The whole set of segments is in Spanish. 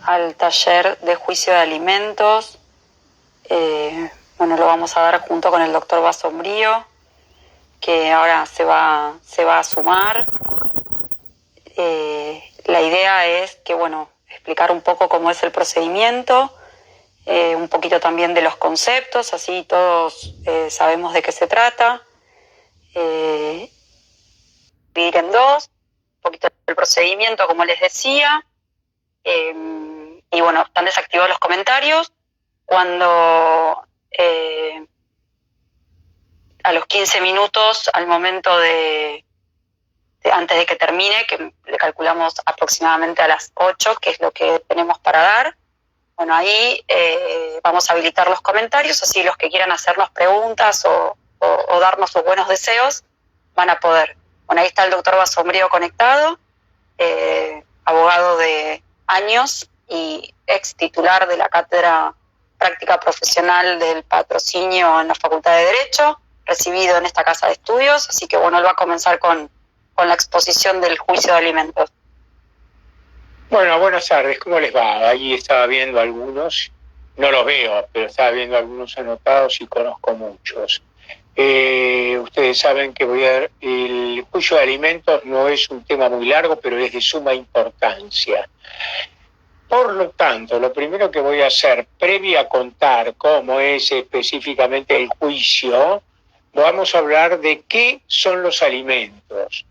al taller de juicio de alimentos. Lo vamos a dar junto con el doctor Basombrío, que ahora se va a sumar. La idea es que, explicar un poco cómo es el procedimiento, un poquito también de los conceptos, así todos sabemos de qué se trata. Dividir en dos, un poquito del procedimiento, como les decía. Están desactivados los comentarios. Cuando a los 15 minutos, al momento antes de que termine, que le calculamos aproximadamente a las 8, que es lo que tenemos para dar, ahí vamos a habilitar los comentarios, así los que quieran hacernos preguntas o darnos sus buenos deseos van a poder. Ahí está el doctor Basombrío conectado, abogado de años y ex titular de la Cátedra Práctica Profesional del Patrocinio en la Facultad de Derecho, recibido en esta casa de estudios, así que él va a comenzar con la exposición del juicio de alimentos. Bueno, buenas tardes, ¿cómo les va? Ahí estaba viendo algunos, no los veo, pero estaba viendo algunos anotados y conozco muchos. Ustedes saben que el juicio de alimentos no es un tema muy largo, pero es de suma importancia. Por lo tanto, lo primero que voy a hacer, previo a contar cómo es específicamente el juicio, vamos a hablar de qué son los alimentos.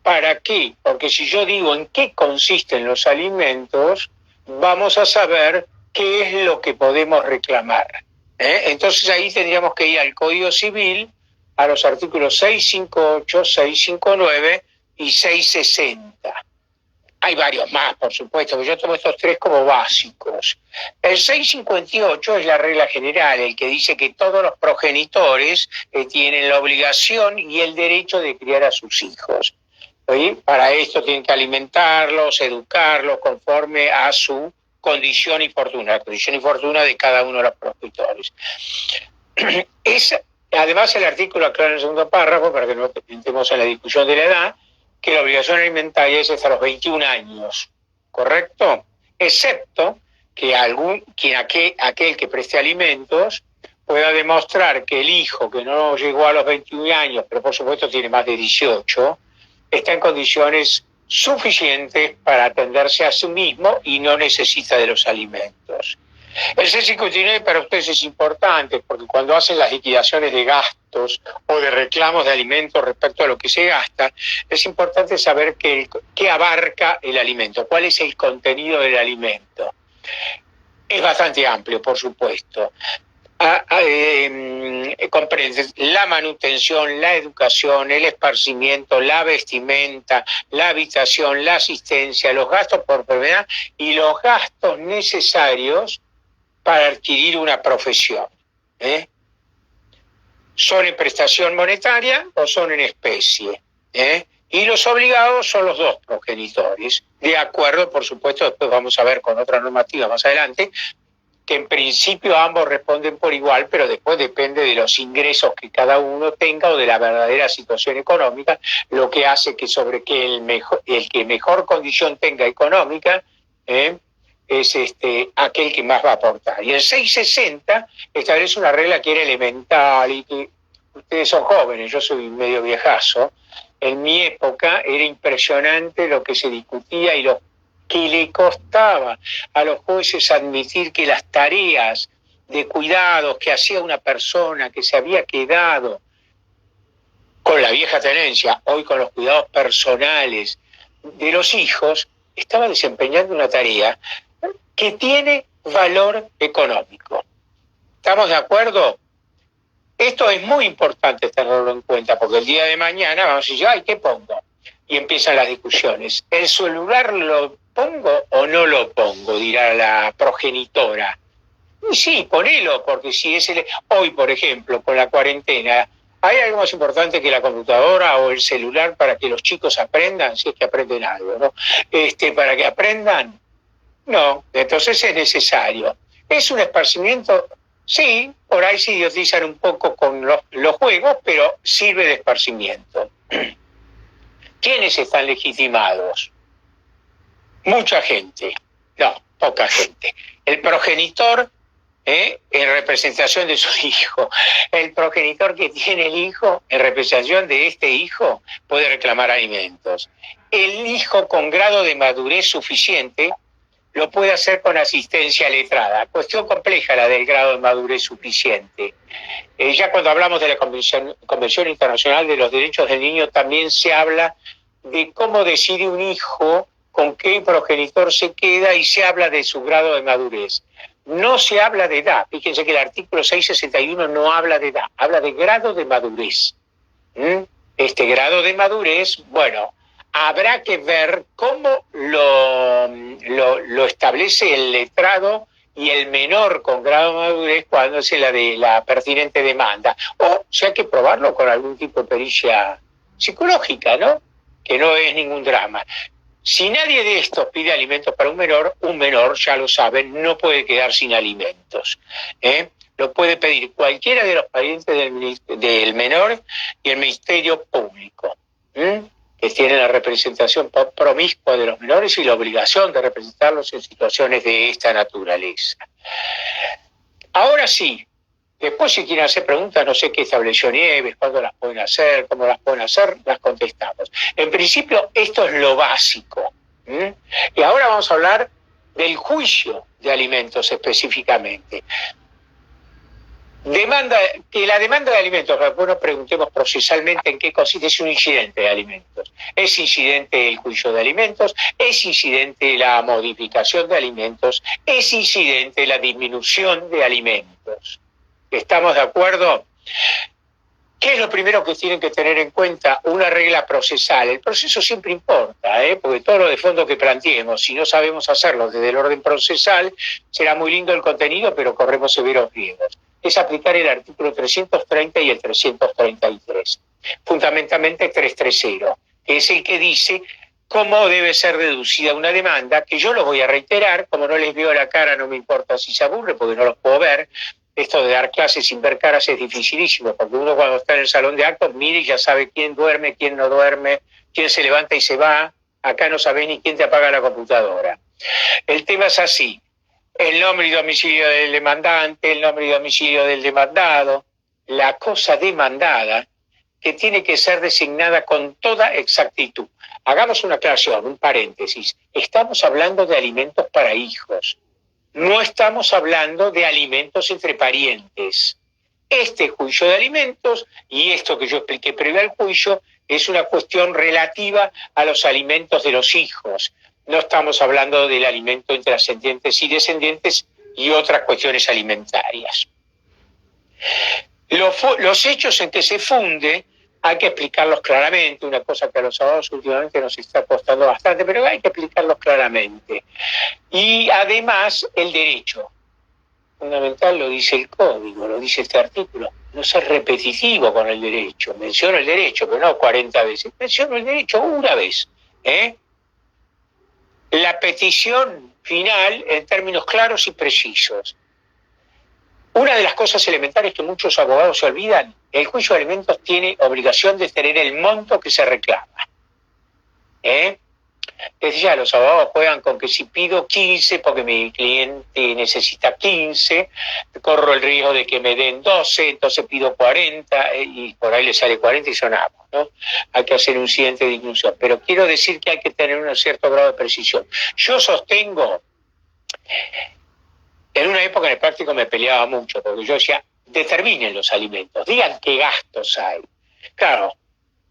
¿Para qué? Porque si yo digo en qué consisten los alimentos, vamos a saber qué es lo que podemos reclamar. Entonces ahí tendríamos que ir al Código Civil, a los artículos 658, 659 y 660. Hay varios más, por supuesto, pero yo tomo estos tres como básicos. El 658 es la regla general, el que dice que todos los progenitores tienen la obligación y el derecho de criar a sus hijos. ¿Sí? Para esto tienen que alimentarlos, educarlos conforme a su condición y fortuna, la condición y fortuna de cada uno de los progenitores. Además, el artículo aclara en el segundo párrafo, para que no entremos en la discusión de la edad, que la obligación alimentaria es hasta los 21 años, ¿correcto? Excepto que aquel que preste alimentos pueda demostrar que el hijo que no llegó a los 21 años, pero por supuesto tiene más de 18, está en condiciones suficientes para atenderse a sí mismo y no necesita de los alimentos. El 659 para ustedes es importante porque cuando hacen las liquidaciones de gastos o de reclamos de alimentos respecto a lo que se gasta, es importante saber qué abarca el alimento, cuál es el contenido del alimento. Es bastante amplio, por supuesto. Comprende la manutención, la educación, el esparcimiento, la vestimenta, la habitación, la asistencia, los gastos por enfermedad y los gastos necesarios para adquirir una profesión. ¿Son en prestación monetaria o son en especie? Y los obligados son los dos progenitores. De acuerdo, por supuesto, después vamos a ver con otra normativa más adelante, que en principio ambos responden por igual, pero después depende de los ingresos que cada uno tenga o de la verdadera situación económica, lo que hace que el que mejor condición tenga económica es aquel que más va a aportar. Y el 660 establece una regla que era elemental y que ustedes son jóvenes, yo soy medio viejazo. En mi época era impresionante lo que se discutía y lo que le costaba a los jueces admitir que las tareas de cuidados que hacía una persona que se había quedado con la vieja tenencia, hoy con los cuidados personales de los hijos, estaba desempeñando una tarea que tiene valor económico. ¿Estamos de acuerdo? Esto es muy importante tenerlo en cuenta, porque el día de mañana vamos a decir, ay, ¿qué pongo? Y empiezan las discusiones. ¿El celular lo pongo o no lo pongo? Dirá la progenitora. Y sí, ponelo, porque si es hoy, por ejemplo, con la cuarentena, ¿hay algo más importante que la computadora o el celular para que los chicos aprendan? Si es que aprenden algo, ¿no? Para que aprendan, no. Entonces es necesario. ¿Es un esparcimiento? Sí, por ahí se idiotizan un poco con los juegos, pero sirve de esparcimiento. ¿Quiénes están legitimados? Mucha gente. No, poca gente. El progenitor, en representación de su hijo, el progenitor que tiene el hijo, en representación de este hijo, puede reclamar alimentos. El hijo con grado de madurez suficiente lo puede hacer con asistencia letrada. Cuestión compleja la del grado de madurez suficiente. Ya cuando hablamos de la Convención Internacional de los Derechos del Niño, también se habla de cómo decide un hijo con qué progenitor se queda y se habla de su grado de madurez. No se habla de edad. Fíjense que el artículo 661 no habla de edad, habla de grado de madurez. Este grado de madurez, bueno, habrá que ver cómo lo establece el letrado y el menor con grado de madurez cuando hace la pertinente demanda. O si hay que probarlo con algún tipo de pericia psicológica, ¿no? Que no es ningún drama. Si nadie de estos pide alimentos para un menor, ya lo saben, no puede quedar sin alimentos. Lo puede pedir cualquiera de los parientes del menor y el Ministerio Público, que tiene la representación promiscua de los menores y la obligación de representarlos en situaciones de esta naturaleza. Ahora sí, después si quieren hacer preguntas, no sé qué estableció Nieves, cuándo las pueden hacer, cómo las pueden hacer, las contestamos. En principio, esto es lo básico. Y ahora vamos a hablar del juicio de alimentos específicamente. La demanda de alimentos, bueno, preguntemos procesalmente en qué consiste. Es un incidente de alimentos. Es incidente el juicio de alimentos, es incidente la modificación de alimentos, es incidente la disminución de alimentos. ¿Estamos de acuerdo? ¿Qué es lo primero que tienen que tener en cuenta? Una regla procesal. El proceso siempre importa, porque todo lo de fondo que planteemos, si no sabemos hacerlo desde el orden procesal, será muy lindo el contenido, pero corremos severos riesgos. Es aplicar el artículo 330 y el 333. Fundamentalmente 330, que es el que dice cómo debe ser deducida una demanda, que yo lo voy a reiterar, como no les veo la cara, no me importa si se aburre, porque no los puedo ver. Esto de dar clases sin ver caras es dificilísimo, porque uno cuando está en el salón de actos mira y ya sabe quién duerme, quién no duerme, quién se levanta y se va. Acá no sabés ni quién te apaga la computadora. El tema es así: el nombre y domicilio del demandante, el nombre y domicilio del demandado, la cosa demandada, que tiene que ser designada con toda exactitud. Hagamos una aclaración, un paréntesis. Estamos hablando de alimentos para hijos. No estamos hablando de alimentos entre parientes. Este juicio de alimentos y esto que yo expliqué previo al juicio es una cuestión relativa a los alimentos de los hijos. No estamos hablando del alimento entre ascendientes y descendientes y otras cuestiones alimentarias. Los hechos en que se funde hay que explicarlos claramente, una cosa que a los abogados últimamente nos está costando bastante, pero hay que explicarlos claramente. Y además el derecho fundamental lo dice el código, lo dice este artículo. No ser repetitivo con el derecho. Menciono el derecho, pero no 40 veces. Menciono el derecho una vez. La petición final en términos claros y precisos. Una de las cosas elementales que muchos abogados se olvidan: el juicio de alimentos tiene obligación de tener el monto que se reclama. Desde ya los abogados juegan con que si pido 15 porque mi cliente necesita 15, corro el riesgo de que me den 12, entonces pido 40 y por ahí le sale 40 y sonamos, ¿no? Hay que hacer un siguiente disminución. Pero quiero decir que hay que tener un cierto grado de precisión. Yo sostengo, en una época en el práctico me peleaba mucho, porque yo decía, determinen los alimentos, digan qué gastos hay. Claro,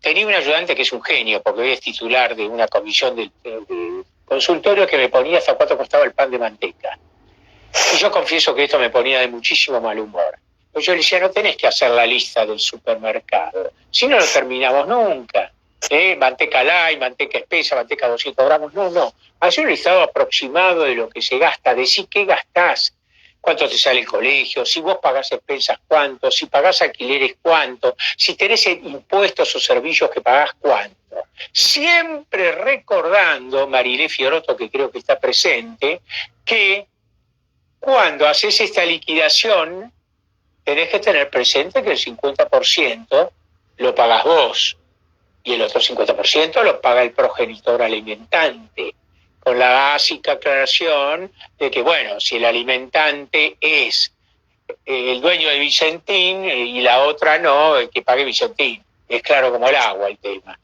tenía un ayudante que es un genio, porque hoy es titular de una comisión del consultorio, que me ponía hasta cuánto costaba el pan de manteca. Y yo confieso que esto me ponía de muchísimo mal humor. Pues yo le decía, no tenés que hacer la lista del supermercado, si no lo terminamos nunca. Manteca light, manteca espesa, manteca 200 gramos, no. Hacer un listado aproximado de lo que se gasta, decir qué gastás, cuánto te sale el colegio, si vos pagás expensas cuánto, si pagás alquileres cuánto, si tenés impuestos o servicios que pagás cuánto. Siempre recordando, Marilé Fiorotto, que creo que está presente, que cuando haces esta liquidación tenés que tener presente que el 50% lo pagás vos y el otro 50% lo paga el progenitor alimentante. con la básica aclaración de que, bueno, si el alimentante es el dueño de Vicentín y la otra no, el que pague Vicentín. Es claro como el agua el tema.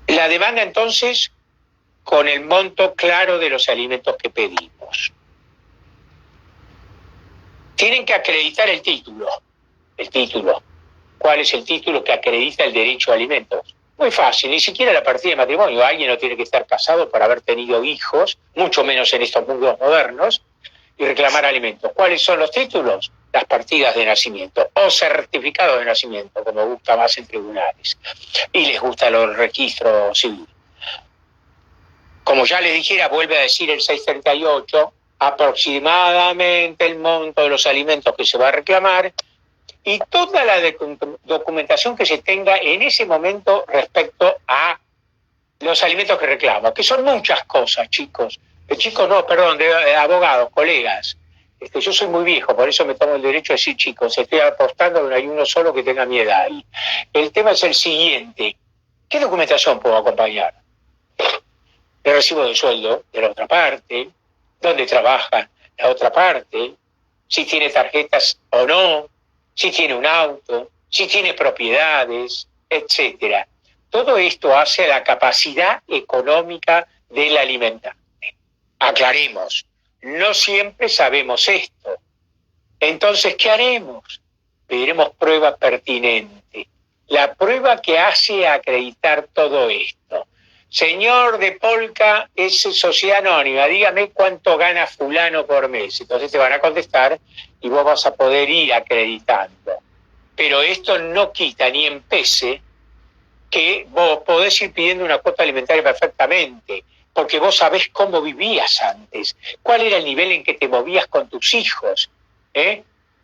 La demanda entonces con el monto claro de los alimentos que pedimos. Tienen que acreditar el título. El título. ¿Cuál es el título que acredita el derecho a alimentos? Muy fácil, ni siquiera la partida de matrimonio. Alguien no tiene que estar casado para haber tenido hijos, mucho menos en estos mundos modernos, y reclamar alimentos. ¿Cuáles son los títulos? Las partidas de nacimiento o certificados de nacimiento, como gusta más en tribunales. Y les gusta los registros civiles. Como ya les dijera, vuelve a decir el 638, aproximadamente el monto de los alimentos que se va a reclamar y toda la documentación que se tenga en ese momento respecto a los alimentos que reclamo, que son muchas cosas, chicos. Chicos no, perdón, de abogados, colegas. Yo soy muy viejo, por eso me tomo el derecho a decir chicos, estoy apostando que no hay uno solo que tenga mi edad. El tema es el siguiente. ¿Qué documentación puedo acompañar? El recibo de sueldo de la otra parte, dónde trabaja la otra parte, si tiene tarjetas o no, si tiene un auto, si tiene propiedades, etcétera. Todo esto hace a la capacidad económica del alimentante. Aclaremos, no siempre sabemos esto. Entonces, ¿qué haremos? Pediremos prueba pertinente. La prueba que hace acreditar todo esto. Señor de Polka, es sociedad anónima, dígame cuánto gana fulano por mes. Entonces te van a contestar y vos vas a poder ir acreditando. Pero esto no quita ni empece que vos podés ir pidiendo una cuota alimentaria perfectamente, porque vos sabés cómo vivías antes, cuál era el nivel en que te movías con tus hijos.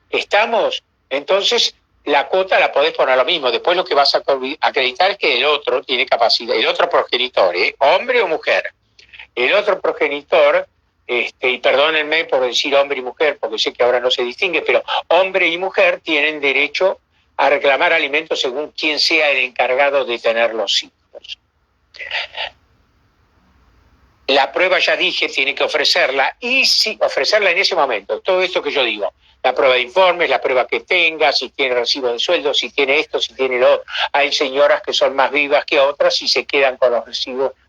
¿Estamos? Entonces, la cuota la podés poner lo mismo. Después lo que vas a acreditar es que el otro tiene capacidad, el otro progenitor, hombre o mujer. El otro progenitor, y perdónenme por decir hombre y mujer, porque sé que ahora no se distingue, pero hombre y mujer tienen derecho a reclamar alimentos según quién sea el encargado de tener los hijos. La prueba, ya dije, tiene que ofrecerla, y sí, ofrecerla en ese momento. Todo esto que yo digo, la prueba de informes, la prueba que tenga, si tiene recibo de sueldo, si tiene esto, si tiene lo otro. Hay señoras que son más vivas que otras y se quedan con los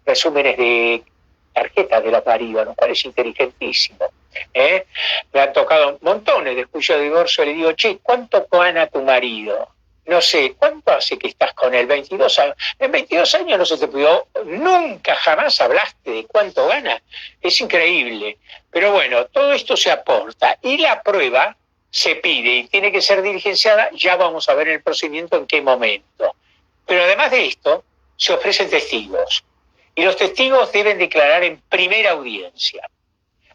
resúmenes de tarjetas de los maridos, lo cual es inteligentísimo. Me han tocado montones de juicios de divorcio, le digo, che, ¿cuánto gana tu marido? No sé, ¿cuánto hace que estás con él? 22 años. En 22 años no se te pidió, nunca jamás hablaste de cuánto gana. Es increíble. Pero bueno, todo esto se aporta y la prueba se pide y tiene que ser diligenciada. Ya vamos a ver en el procedimiento en qué momento. Pero además de esto, se ofrecen testigos. Y los testigos deben declarar en primera audiencia.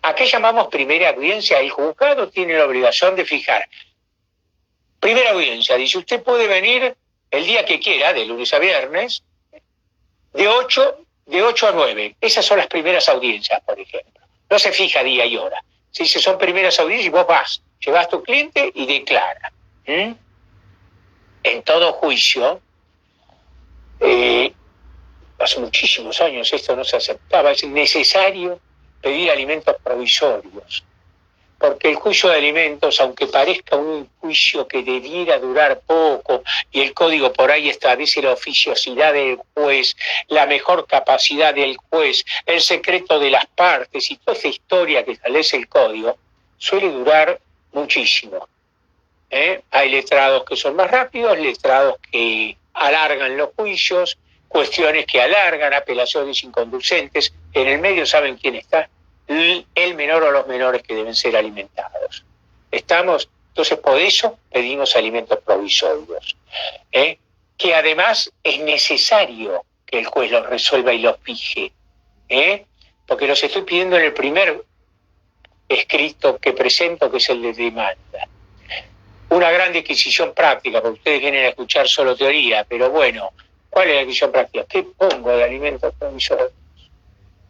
¿A qué llamamos primera audiencia? El juzgado tiene la obligación de fijar. Primera audiencia, dice, usted puede venir el día que quiera, de lunes a viernes, de 8 a 9. Esas son las primeras audiencias, por ejemplo. No se fija día y hora. Se dice, son primeras audiencias y vos vas, llevas a tu cliente y declara. En todo juicio, hace muchísimos años esto no se aceptaba, es necesario pedir alimentos provisorios. Porque el juicio de alimentos, aunque parezca un juicio que debiera durar poco, y el código por ahí establece la oficiosidad del juez, la mejor capacidad del juez, el secreto de las partes y toda esa historia que establece el código, suele durar muchísimo. Hay letrados que son más rápidos, letrados que alargan los juicios, cuestiones que alargan, apelaciones inconducentes. En el medio saben quién está. El menor o los menores que deben ser alimentados. ¿Estamos? Entonces, por eso pedimos alimentos provisorios, que además es necesario que el juez los resuelva y los fije, porque los estoy pidiendo en el primer escrito que presento, que es el de demanda. Una gran disquisición práctica, porque ustedes vienen a escuchar solo teoría, pero bueno, ¿cuál es la disquisición práctica? ¿Qué pongo de alimentos provisorios?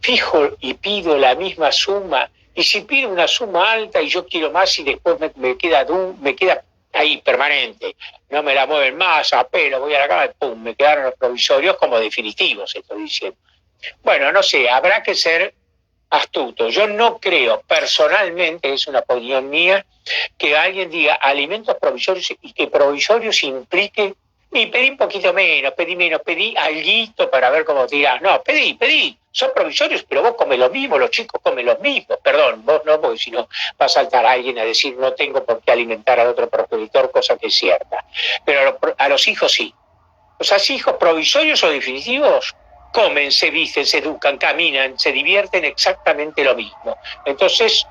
Fijo y pido la misma suma, y si pido una suma alta y yo quiero más y después me queda ahí permanente, no me la mueven más, apelo, voy a la cama y pum, me quedaron los provisorios como definitivos, estoy diciendo. Bueno, no sé, habrá que ser astuto. Yo no creo, personalmente, es una opinión mía, que alguien diga alimentos provisorios y que provisorios implique y pedí un poquito menos, pedí alguito para ver cómo tirás. No, pedí, son provisorios, pero vos comes lo mismo, los chicos comen lo mismo. Perdón, vos no, porque si no va a saltar alguien a decir no tengo por qué alimentar al otro progenitor, cosa que es cierta. Pero a los hijos sí. O sea, hijos provisorios o definitivos comen, se visten, se educan, caminan, se divierten exactamente lo mismo. Entonces,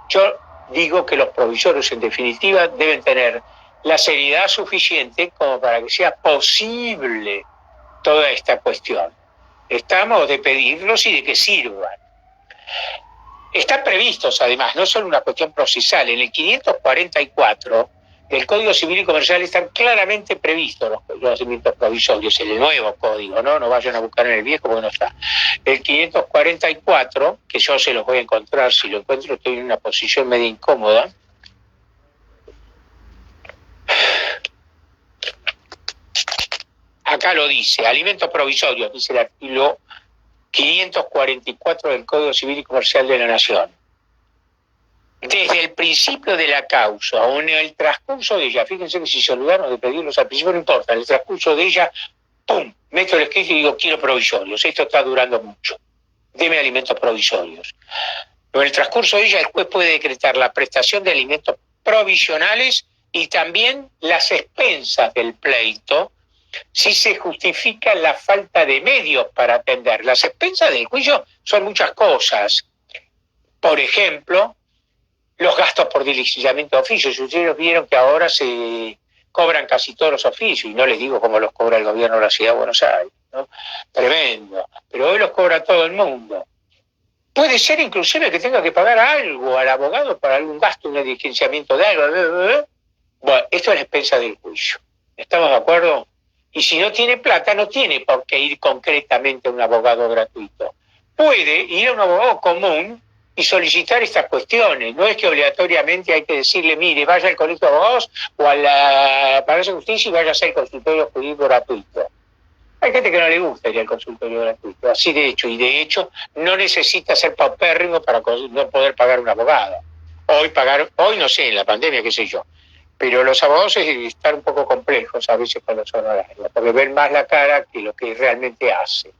yo digo que los provisorios, en definitiva, deben tener la seriedad suficiente como para que sea posible toda esta cuestión. Estamos de pedirlos y de que sirvan. Están previstos, además, no solo una cuestión procesal. En el 544 del Código Civil y Comercial están claramente previstos los alimentos provisorios, el nuevo código, ¿no? No vayan a buscar en el viejo porque no está. El 544, que yo se los voy a encontrar, si lo encuentro estoy en una posición medio incómoda. Acá lo dice, alimentos provisorios, dice el artículo 544 del Código Civil y Comercial de la Nación. Desde el principio de la causa o en el transcurso de ella, fíjense que si se olvidaron de pedirlos al principio, no importa, en el transcurso de ella, ¡pum!, meto el escrito y digo, quiero provisorios, esto está durando mucho, deme alimentos provisorios. Pero en el transcurso de ella, el juez puede decretar la prestación de alimentos provisionales y también las expensas del pleito, si se justifica la falta de medios para atender. Las expensas del juicio son muchas cosas. Por ejemplo, los gastos por diligenciamiento de oficios. Ustedes vieron que ahora se cobran casi todos los oficios, y no les digo cómo los cobra el gobierno de la Ciudad de Buenos Aires, ¿no? Tremendo. Pero hoy los cobra todo el mundo. Puede ser inclusive que tenga que pagar algo al abogado para algún gasto, un diligenciamiento de algo. Bueno, esto es la expensa del juicio. ¿Estamos de acuerdo? Y si no tiene plata, no tiene por qué ir concretamente a un abogado gratuito. Puede ir a un abogado común y solicitar estas cuestiones. No es que obligatoriamente hay que decirle, mire, vaya al colegio de abogados o a la Palacio de Justicia y vaya a hacer consultorio jurídico gratuito. Hay gente que no le gusta ir al consultorio gratuito, así de hecho, y de hecho no necesita ser paupérrimo para no poder pagar un abogado. Hoy no sé, en la pandemia, qué sé yo. Pero los abogados están un poco complejos a veces con los honorarios, porque ven más la cara que lo que realmente hacen.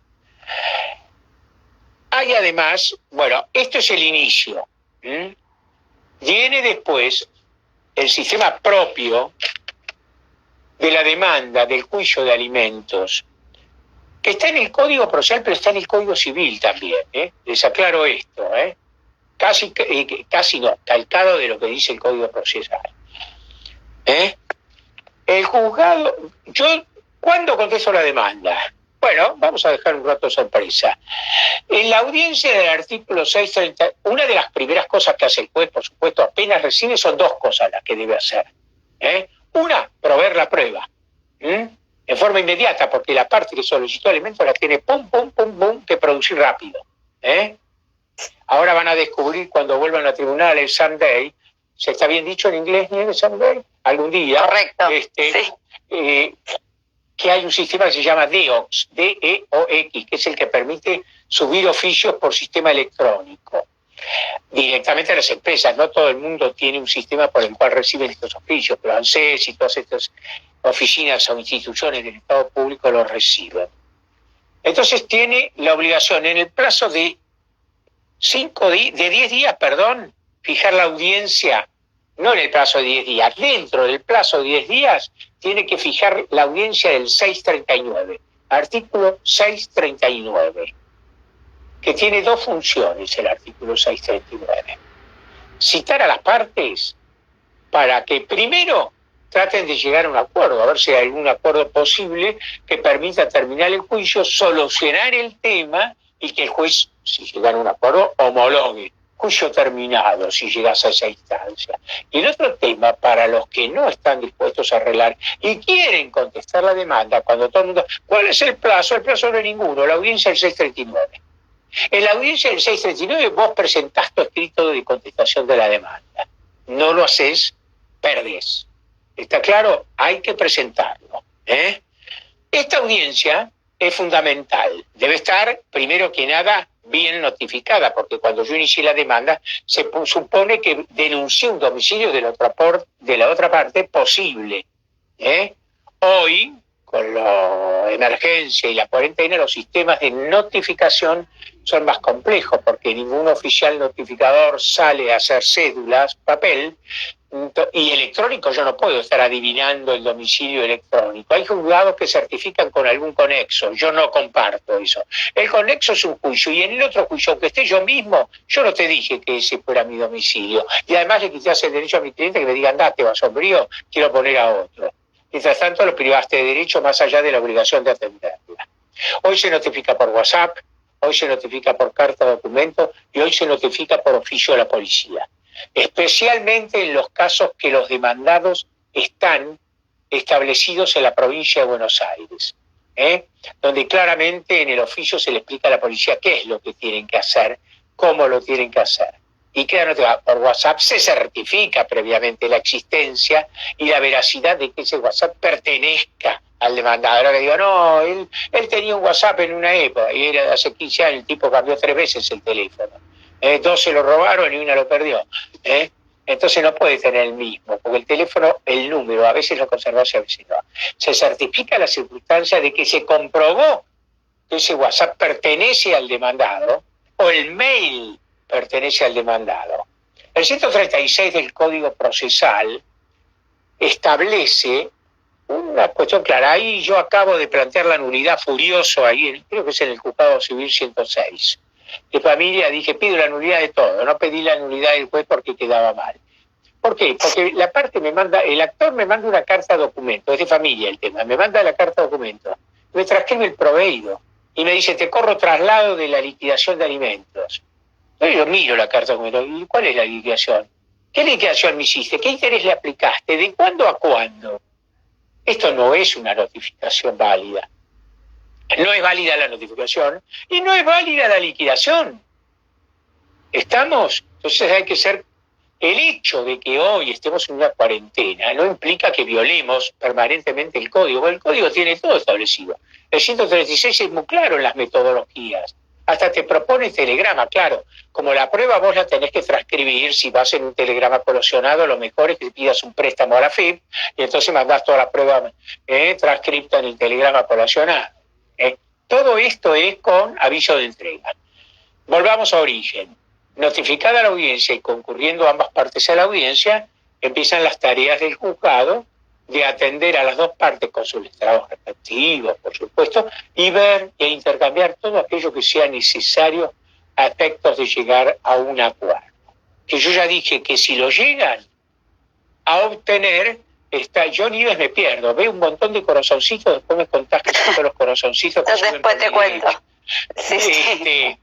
Hay además, bueno, esto es el inicio. Viene después el sistema propio de la demanda del juicio de alimentos, que está en el Código Procesal, pero está en el Código Civil también. Les aclaro esto. Casi no, calcado de lo que dice el Código Procesal. El juzgado, ¿cuándo contesto la demanda? Bueno, vamos a dejar un rato sorpresa. En la audiencia del artículo 630, una de las primeras cosas que hace el juez, por supuesto, apenas recibe, son dos cosas las que debe hacer. Una, proveer la prueba, en forma inmediata, porque la parte que solicitó alimentos la tiene pum, que producir rápido. Ahora van a descubrir cuando vuelvan al tribunal el Sunday, ¿se está bien dicho en inglés, Nieves, Sunday? Algún día. Correcto, sí. Que hay un sistema que se llama DEOX, D-E-O-X, que es el que permite subir oficios por sistema electrónico directamente a las empresas. No todo el mundo tiene un sistema por el cual reciben estos oficios, pero ANSES y todas estas oficinas o instituciones del Estado público los reciben. Entonces tiene la obligación en el plazo de 10 días, fijar la audiencia, no en el plazo de 10 días, dentro del plazo de 10 días tiene que fijar la audiencia del 639, artículo 639, que tiene dos funciones el artículo 639. Citar a las partes para que primero traten de llegar a un acuerdo, a ver si hay algún acuerdo posible que permita terminar el juicio, solucionar el tema y que el juez, si llegara a un acuerdo, homologue. Juicio terminado, si llegas a esa instancia. Y el otro tema, para los que no están dispuestos a arreglar y quieren contestar la demanda, cuando todo el mundo... ¿Cuál es el plazo? El plazo no es ninguno, la audiencia del 639. En la audiencia del 639 vos presentás tu escrito de contestación de la demanda. No lo haces, perdés. ¿Está claro? Hay que presentarlo. Esta audiencia es fundamental. Debe estar, primero que nada, bien notificada, porque cuando yo inicié la demanda, se supone que denuncié un domicilio de la otra parte posible. Hoy, con la emergencia y la cuarentena, los sistemas de notificación son más complejos, porque ningún oficial notificador sale a hacer cédulas, papel, y electrónico. Yo no puedo estar adivinando el domicilio electrónico. Hay juzgados que certifican con algún conexo. Yo no comparto eso. El conexo es un juicio, y en el otro juicio, aunque esté yo mismo, yo no te dije que ese fuera mi domicilio. Y además le quité el derecho a mi cliente que me diga, andate, sombrío, quiero poner a otro. Mientras tanto, lo privaste de derecho más allá de la obligación de atenderla. Hoy se notifica por WhatsApp, hoy se notifica por carta de documento, y hoy se notifica por oficio a la policía. Especialmente en los casos que los demandados están establecidos en la provincia de Buenos Aires, donde claramente en el oficio se le explica a la policía qué es lo que tienen que hacer, cómo lo tienen que hacer. Y queda por WhatsApp, se certifica previamente la existencia y la veracidad de que ese WhatsApp pertenezca al demandado. Ahora que digo, no, él tenía un WhatsApp en una época, y era de hace 15 años, el tipo cambió 3 veces el teléfono. 2 se lo robaron y una lo perdió. Entonces no puede tener el mismo, porque el teléfono, el número, a veces lo conservó, a veces no. Se certifica la circunstancia de que se comprobó que ese WhatsApp pertenece al demandado, o el mail pertenece al demandado. El 136 del Código Procesal establece una cuestión clara. Ahí yo acabo de plantear la nulidad furioso, ahí creo que es en el Juzgado Civil 106. De familia dije, pido la nulidad de todo, no pedí la nulidad del juez porque quedaba mal. ¿Por qué? Porque la parte el actor me manda una carta de documento, es de familia el tema, me manda la carta de documento, me transcribe el proveído y me dice, te corro traslado de la liquidación de alimentos. Yo miro la carta de documento, ¿y cuál es la liquidación? ¿Qué liquidación me hiciste? ¿Qué interés le aplicaste? ¿De cuándo a cuándo? Esto no es una notificación válida. No es válida la notificación y no es válida la liquidación. ¿Estamos? Entonces hay que ser... El hecho de que hoy estemos en una cuarentena no implica que violemos permanentemente el código, porque el código tiene todo establecido. El 136 es muy claro en las metodologías. Hasta te propone telegrama, claro. Como la prueba vos la tenés que transcribir, si vas en un telegrama colacionado, lo mejor es que pidas un préstamo a la FIP y entonces mandás toda la prueba transcripta en el telegrama colacionado. Todo esto es con aviso de entrega. Volvamos a origen. Notificada la audiencia y concurriendo ambas partes a la audiencia, empiezan las tareas del juzgado de atender a las dos partes con sus estados respectivos, por supuesto, y ver e intercambiar todo aquello que sea necesario a efectos de llegar a un acuerdo. Que yo ya dije que si lo llegan a obtener, yo ni vez me pierdo, veo un montón de corazoncitos, después me contás que son los corazoncitos que suben. Después te cuento. Sí.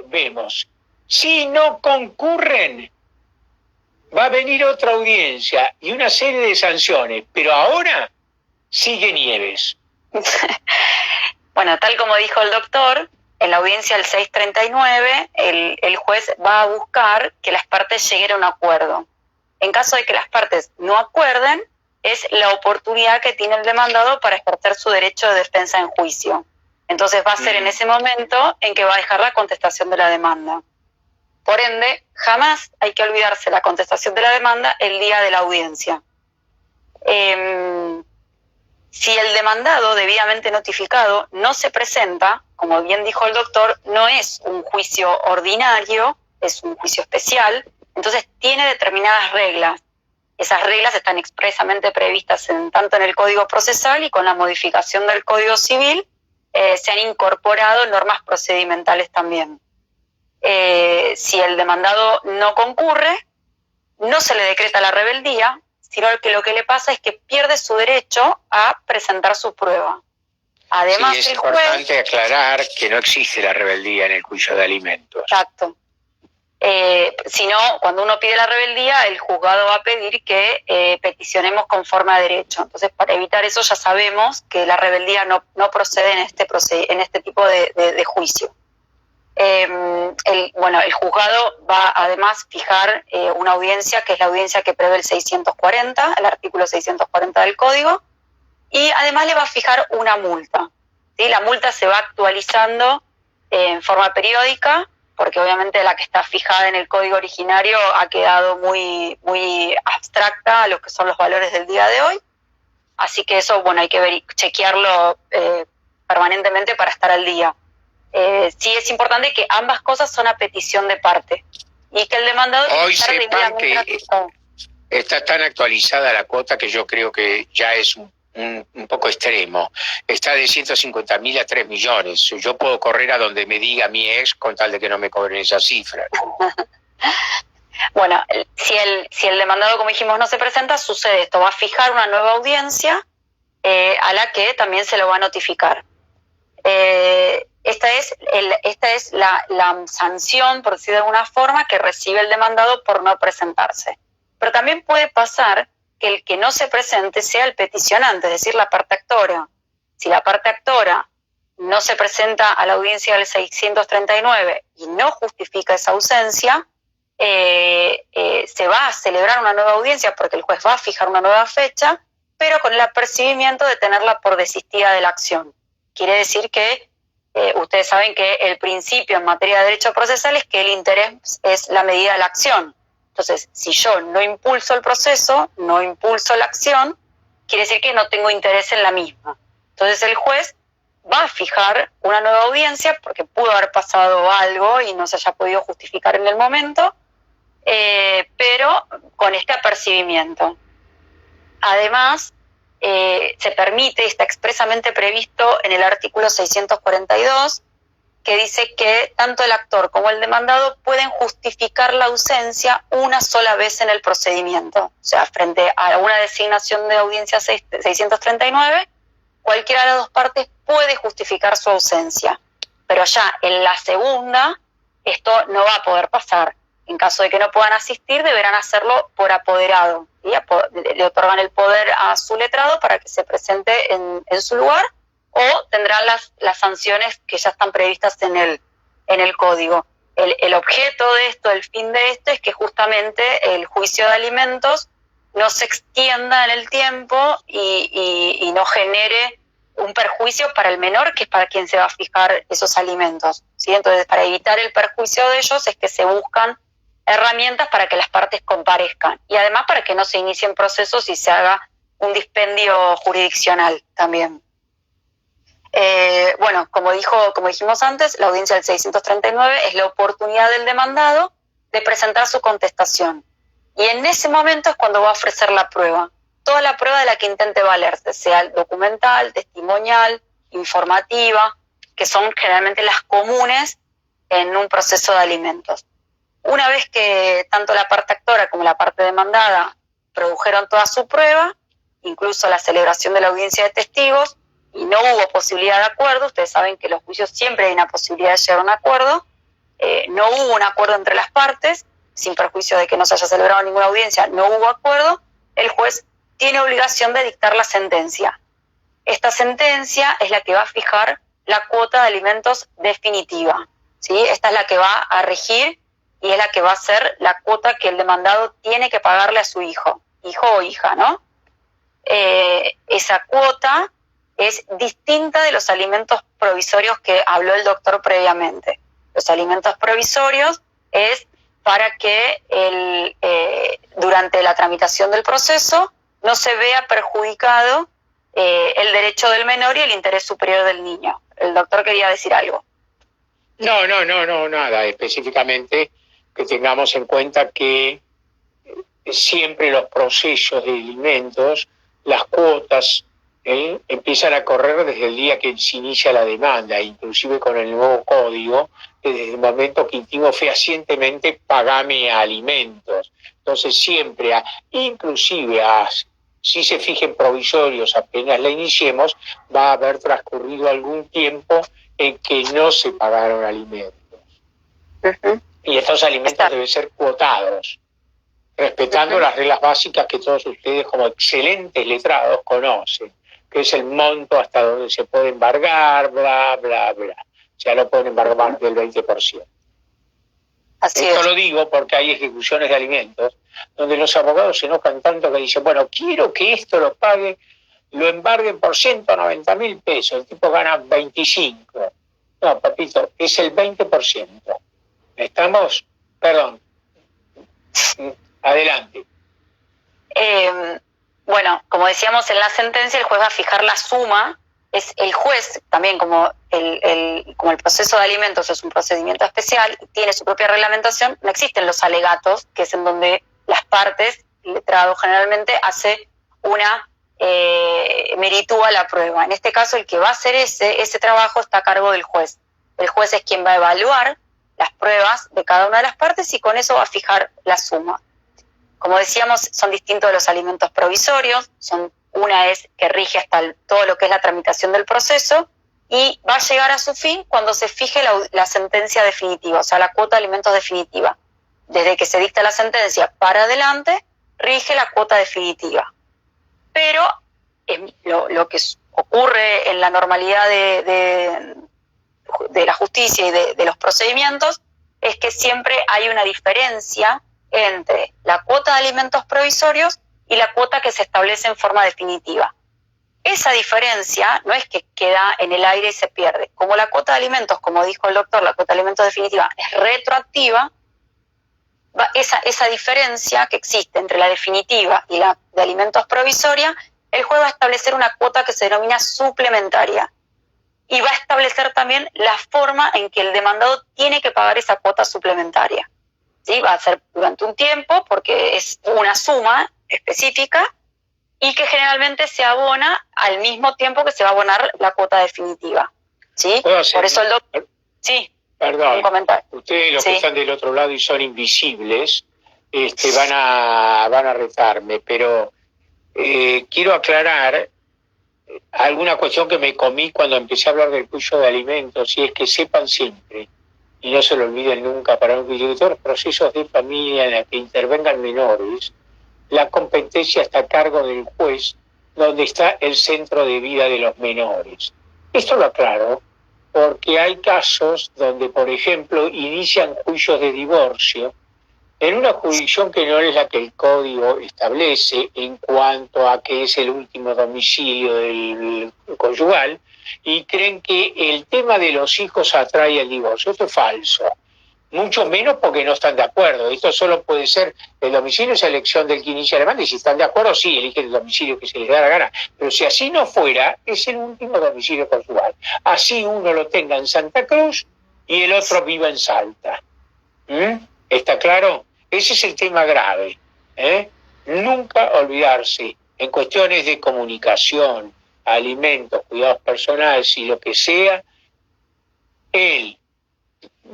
Vemos. Si no concurren, va a venir otra audiencia y una serie de sanciones, pero ahora sigue Nieves. Bueno, tal como dijo el doctor, en la audiencia del 639, el juez va a buscar que las partes lleguen a un acuerdo. En caso de que las partes no acuerden, es la oportunidad que tiene el demandado para ejercer su derecho de defensa en juicio. Entonces va a ser en ese momento en que va a dejar la contestación de la demanda. Por ende, jamás hay que olvidarse la contestación de la demanda el día de la audiencia. Si el demandado debidamente notificado no se presenta, como bien dijo el doctor, no es un juicio ordinario, es un juicio especial, entonces tiene determinadas reglas. Esas reglas están expresamente previstas tanto en el Código Procesal y con la modificación del Código Civil se han incorporado normas procedimentales también. Si el demandado no concurre, no se le decreta la rebeldía, sino que lo que le pasa es que pierde su derecho a presentar su prueba. Además, sí, es importante aclarar que no existe la rebeldía en el juicio de alimentos. Exacto. Si no, cuando uno pide la rebeldía, el juzgado va a pedir que peticionemos conforme a derecho. Entonces, para evitar eso, ya sabemos que la rebeldía no procede en este tipo de juicio. el juzgado va además fijar una audiencia, que es la audiencia que prevé el 640, el artículo 640 del Código, y además le va a fijar una multa. ¿Sí? La multa se va actualizando en forma periódica, porque obviamente la que está fijada en el código originario ha quedado muy, muy abstracta a lo que son los valores del día de hoy. Así que eso, hay que chequearlo permanentemente para estar al día. Sí es importante que ambas cosas son a petición de parte y que el demandado hoy sepan que está tan actualizada la cuota que yo creo que ya es un poco extremo. Está de 150.000 a 3 millones. Yo puedo correr a donde me diga mi ex con tal de que no me cobren esa cifra. Bueno, si el demandado, como dijimos, no se presenta, sucede esto. Va a fijar una nueva audiencia a la que también se lo va a notificar. Esta es la sanción, por decir de alguna forma, que recibe el demandado por no presentarse. Pero también puede pasar que el que no se presente sea el peticionante, es decir, la parte actora. Si la parte actora no se presenta a la audiencia del 639 y no justifica esa ausencia, se va a celebrar una nueva audiencia porque el juez va a fijar una nueva fecha, pero con el apercibimiento de tenerla por desistida de la acción. Quiere decir que ustedes saben que el principio en materia de derecho procesal es que el interés es la medida de la acción. Entonces, si yo no impulso el proceso, no impulso la acción, quiere decir que no tengo interés en la misma. Entonces el juez va a fijar una nueva audiencia porque pudo haber pasado algo y no se haya podido justificar en el momento, pero con este apercibimiento. Además, se permite, está expresamente previsto en el artículo 642, que dice que tanto el actor como el demandado pueden justificar la ausencia una sola vez en el procedimiento. O sea, frente a una designación de audiencia 639, cualquiera de las dos partes puede justificar su ausencia. Pero ya en la segunda, esto no va a poder pasar. En caso de que no puedan asistir, deberán hacerlo por apoderado. ¿Sí? Le otorgan el poder a su letrado para que se presente en su lugar, o tendrán las sanciones que ya están previstas en el código. El objeto de esto, el fin de esto, es que justamente el juicio de alimentos no se extienda en el tiempo y no genere un perjuicio para el menor, que es para quien se va a fijar esos alimentos. ¿Sí? Entonces, para evitar el perjuicio de ellos es que se buscan herramientas para que las partes comparezcan y además para que no se inicien procesos y se haga un dispendio jurisdiccional también. Como dijimos antes, la audiencia del 639 es la oportunidad del demandado de presentar su contestación. Y en ese momento es cuando va a ofrecer la prueba. Toda la prueba de la que intente valerse, sea documental, testimonial, informativa, que son generalmente las comunes en un proceso de alimentos. Una vez que tanto la parte actora como la parte demandada produjeron toda su prueba, incluso la celebración de la audiencia de testigos, y no hubo posibilidad de acuerdo, ustedes saben que en los juicios siempre hay una posibilidad de llegar a un acuerdo, no hubo un acuerdo entre las partes, sin perjuicio de que no se haya celebrado ninguna audiencia, no hubo acuerdo, el juez tiene obligación de dictar la sentencia. Esta sentencia es la que va a fijar la cuota de alimentos definitiva, ¿sí? Esta es la que va a regir y es la que va a ser la cuota que el demandado tiene que pagarle a su hijo o hija, ¿no? Esa cuota es distinta de los alimentos provisorios que habló el doctor previamente. Los alimentos provisorios es para que durante la tramitación del proceso no se vea perjudicado el derecho del menor y el interés superior del niño. El doctor quería decir algo. No, nada. Específicamente que tengamos en cuenta que siempre los procesos de alimentos, las cuotas, empiezan a correr desde el día que se inicia la demanda, inclusive con el nuevo código, desde el momento que intimo fehacientemente pagame alimentos. Entonces siempre, si se fijen provisorios apenas la iniciemos, va a haber transcurrido algún tiempo en que no se pagaron alimentos. Uh-huh. Y estos alimentos deben ser cuotados, respetando las reglas básicas que todos ustedes como excelentes letrados conocen, que es el monto hasta donde se puede embargar, bla, bla, bla. ya no pueden embargar más del 20%. Esto lo digo porque hay ejecuciones de alimentos donde los abogados se enojan tanto que dicen, bueno, quiero que esto lo pague, lo embarguen por 190.000 pesos, el tipo gana 25. No, papito, es el 20%. ¿Estamos? Perdón. Adelante. Bueno, como decíamos en la sentencia, el juez va a fijar la suma. Es el juez también, como el proceso de alimentos es un procedimiento especial, tiene su propia reglamentación, no existen los alegatos, que es en donde las partes, el letrado generalmente hace una meritúa a la prueba. En este caso, el que va a hacer ese trabajo está a cargo del juez. El juez es quien va a evaluar las pruebas de cada una de las partes y con eso va a fijar la suma. Como decíamos, son distintos los alimentos provisorios, una es que rige hasta todo lo que es la tramitación del proceso y va a llegar a su fin cuando se fije la sentencia definitiva, o sea, la cuota de alimentos definitiva. Desde que se dicta la sentencia para adelante, rige la cuota definitiva. Pero lo que ocurre en la normalidad de la justicia y de los procedimientos es que siempre hay una diferencia entre la cuota de alimentos provisorios y la cuota que se establece en forma definitiva. Esa diferencia no es que queda en el aire y se pierde. Como la cuota de alimentos, como dijo el doctor, la cuota de alimentos definitiva es retroactiva, esa diferencia que existe entre la definitiva y la de alimentos provisoria, el juez va a establecer una cuota que se denomina suplementaria y va a establecer también la forma en que el demandado tiene que pagar esa cuota suplementaria. ¿Sí? Va a ser durante un tiempo porque es una suma específica y que generalmente se abona al mismo tiempo que se va a abonar la cuota definitiva. ¿Sí? Por eso el doctor... Sí. Perdón, un comentario. Ustedes los que están del otro lado y son invisibles van a retarme, pero quiero aclarar alguna cuestión que me comí cuando empecé a hablar del cuello de alimentos, y es que sepan siempre, y no se lo olviden nunca, para los directores procesos de familia en los que intervengan menores, la competencia está a cargo del juez, donde está el centro de vida de los menores. Esto lo aclaro porque hay casos donde, por ejemplo, inician juicios de divorcio en una jurisdicción que no es la que el código establece en cuanto a que es el último domicilio del conyugal, y creen que el tema de los hijos atrae al divorcio. Esto es falso. Mucho menos porque no están de acuerdo. Esto solo puede ser el domicilio, es elección del que inicia la demanda, y si están de acuerdo, sí, eligen el domicilio que se les da la gana. Pero si así no fuera, es el último domicilio conyugal. Así uno lo tenga en Santa Cruz y el otro viva en Salta. ¿Está claro? Ese es el tema grave. Nunca olvidarse, en cuestiones de comunicación, alimentos, cuidados personales y lo que sea, el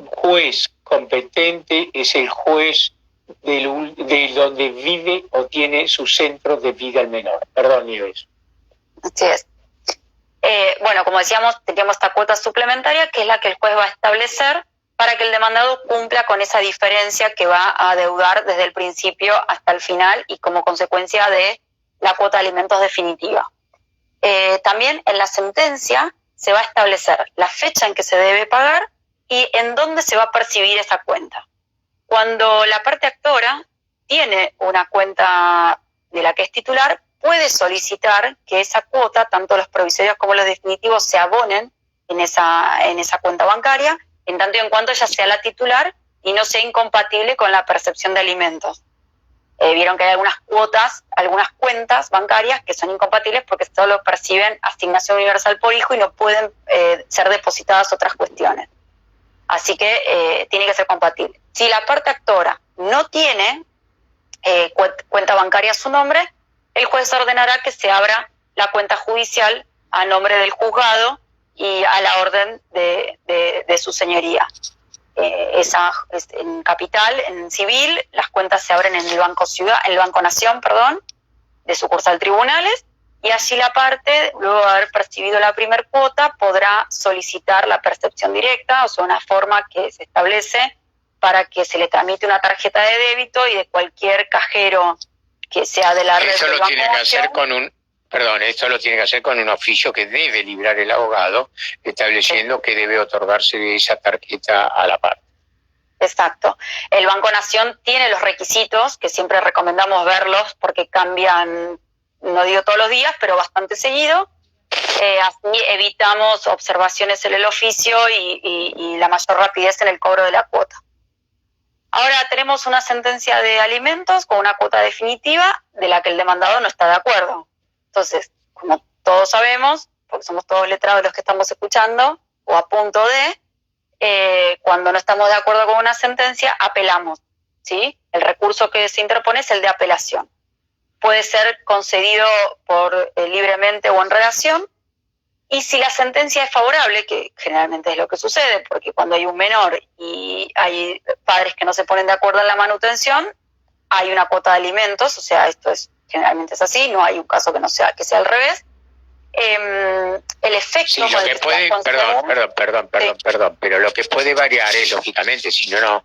juez competente es el juez de donde vive o tiene su centro de vida el menor. Perdón, Nieves. Así es. Bueno, como decíamos, teníamos esta cuota suplementaria que es la que el juez va a establecer para que el demandado cumpla con esa diferencia que va a adeudar desde el principio hasta el final y como consecuencia de la cuota de alimentos definitiva. También en la sentencia se va a establecer la fecha en que se debe pagar y en dónde se va a percibir esa cuenta. Cuando la parte actora tiene una cuenta de la que es titular, puede solicitar que esa cuota, tanto los provisorios como los definitivos, se abonen en esa cuenta bancaria, en tanto y en cuanto ella sea la titular y no sea incompatible con la percepción de alimentos. Vieron que hay algunas cuotas, algunas cuentas bancarias que son incompatibles porque solo perciben asignación universal por hijo y no pueden ser depositadas otras cuestiones. Así que tiene que ser compatible. Si la parte actora no tiene cuenta bancaria a su nombre, el juez ordenará que se abra la cuenta judicial a nombre del juzgado y a la orden de su señoría. En capital, en civil, las cuentas se abren en el Banco Nación, de sucursal tribunales, y allí la parte, luego de haber percibido la primer cuota, podrá solicitar la percepción directa, o sea, una forma que se establece para que se le tramite una tarjeta de débito y de cualquier cajero que sea de la red. Eso lo tiene que hacer con un Perdón, esto lo tiene que hacer con un oficio que debe librar el abogado, estableciendo que debe otorgarse esa tarjeta a la parte. Exacto. El Banco Nación tiene los requisitos, que siempre recomendamos verlos porque cambian, no digo todos los días, pero bastante seguido. Así evitamos observaciones en el oficio y la mayor rapidez en el cobro de la cuota. Ahora tenemos una sentencia de alimentos con una cuota definitiva de la que el demandado no está de acuerdo. Entonces, como todos sabemos, porque somos todos letrados los que estamos escuchando, o a punto de, cuando no estamos de acuerdo con una sentencia, apelamos, ¿sí? El recurso que se interpone es el de apelación. Puede ser concedido libremente o en relación, y si la sentencia es favorable, que generalmente es lo que sucede, porque cuando hay un menor y hay padres que no se ponen de acuerdo en la manutención, hay una cuota de alimentos, o sea, generalmente es así, no hay un caso que sea al revés. El efecto... Sí, lo que puede, perdón, pero lo que puede variar es, lógicamente, si no